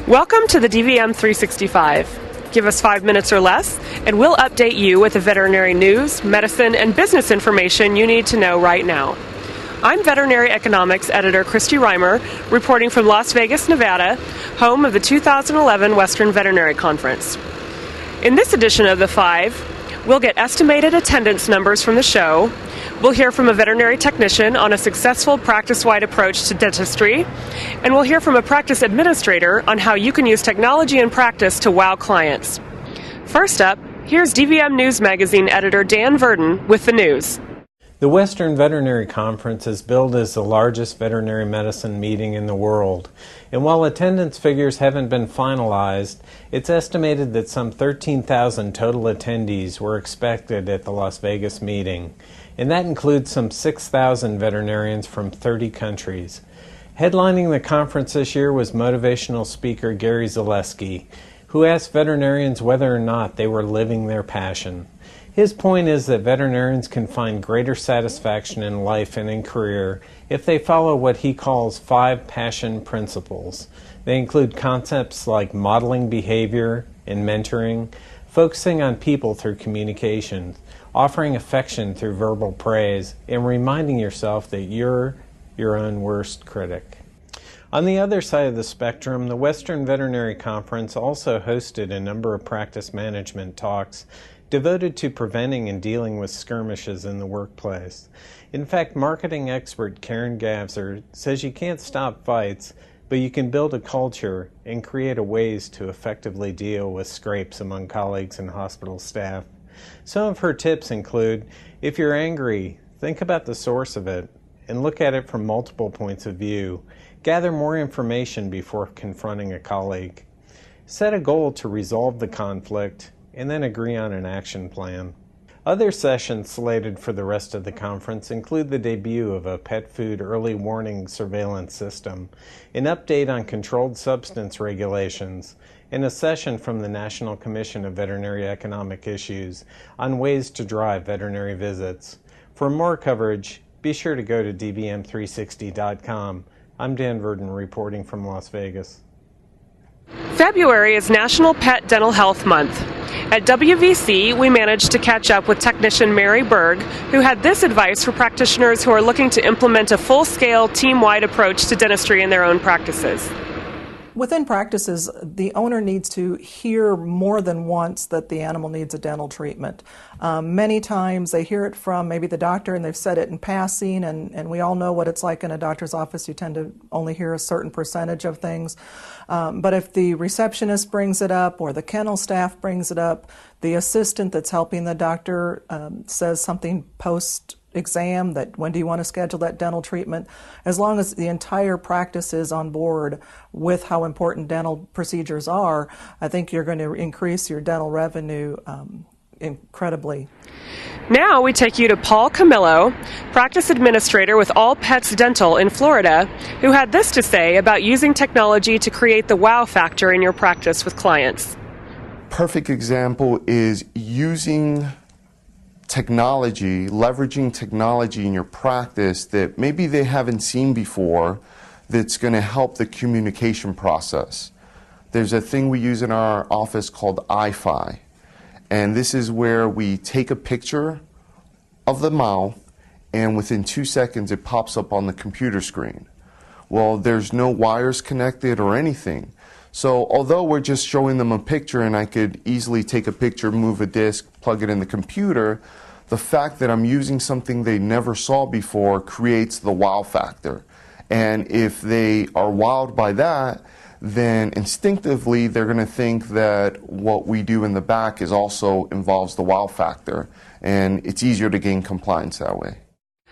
Welcome to the dvm365. Give us 5 minutes or less, and we'll update you with the veterinary news, medicine, and business information you need to know right now. I'm veterinary economics editor Kristi Reimer, reporting from Las Vegas, Nevada, home of the 2011 Western Veterinary Conference. In this edition of The Five, we'll get estimated attendance numbers from the show. We'll hear from a veterinary technician on a successful practice-wide approach to dentistry, and we'll hear from a practice administrator on how you can use technology in practice to wow clients. First up, here's DVM News Magazine editor Dan Verdon with the news. The Western Veterinary Conference is billed as the largest veterinary medicine meeting in the world, and while attendance figures haven't been finalized, it's estimated that some 13,000 total attendees were expected at the Las Vegas meeting, and that includes some 6,000 veterinarians from 30 countries. Headlining the conference this year was motivational speaker Gary Zaleski, who asked veterinarians whether or not they were living their passion. His point is that veterinarians can find greater satisfaction in life and in career if they follow what he calls 5 passion principles. They include concepts like modeling behavior and mentoring, focusing on people through communication, offering affection through verbal praise, and reminding yourself that you're your own worst critic. On the other side of the spectrum, the Western Veterinary Conference also hosted a number of practice management talks devoted to preventing and dealing with skirmishes in the workplace. In fact, marketing expert Karen Gavser says you can't stop fights, but you can build a culture and create ways to effectively deal with scrapes among colleagues and hospital staff. Some of her tips include, if you're angry, think about the source of it and look at it from multiple points of view. Gather more information before confronting a colleague. Set a goal to resolve the conflict and then agree on an action plan. Other sessions slated for the rest of the conference include the debut of a pet food early warning surveillance system, an update on controlled substance regulations, and a session from the National Commission of Veterinary Economic Issues on ways to drive veterinary visits. For more coverage, be sure to go to dvm360.com. I'm Dan Verdon reporting from Las Vegas. February is National Pet Dental Health Month. At WVC, we managed to catch up with technician Mary Berg, who had this advice for practitioners who are looking to implement a full-scale, team-wide approach to dentistry in their own practices. Within practices, the owner needs to hear more than once that the animal needs a dental treatment. Many times they hear it from maybe the doctor and they've said it in passing, and we all know what it's like in a doctor's office. You tend to only hear a certain percentage of things. But if the receptionist brings it up or the kennel staff brings it up, the assistant that's helping the doctor says something post-exam, that when do you want to schedule that dental treatment, as long as the entire practice is on board with how important dental procedures are, I think you're going to increase your dental revenue incredibly. Now we take you to Paul Camilo, practice administrator with All Pets Dental in Florida, who had this to say about using technology to create the wow factor in your practice with clients. Perfect example is using technology, leveraging technology in your practice that maybe they haven't seen before that's going to help the communication process. There's a thing we use in our office called iFi, and this is where we take a picture of the mouth and within 2 seconds it pops up on the computer screen. Well, there's no wires connected or anything. So although we're just showing them a picture and I could easily take a picture, move a disk, plug it in the computer, the fact that I'm using something they never saw before creates the wow factor. And if they are wowed by that, then instinctively they're going to think that what we do in the back is also involves the wow factor. And it's easier to gain compliance that way.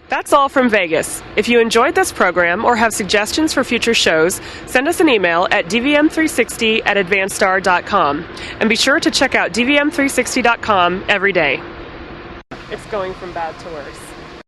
That's all from Vegas. If you enjoyed this program or have suggestions for future shows, send us an email at dvm360@advancedstar.com. And be sure to check out dvm360.com every day. It's going from bad to worse.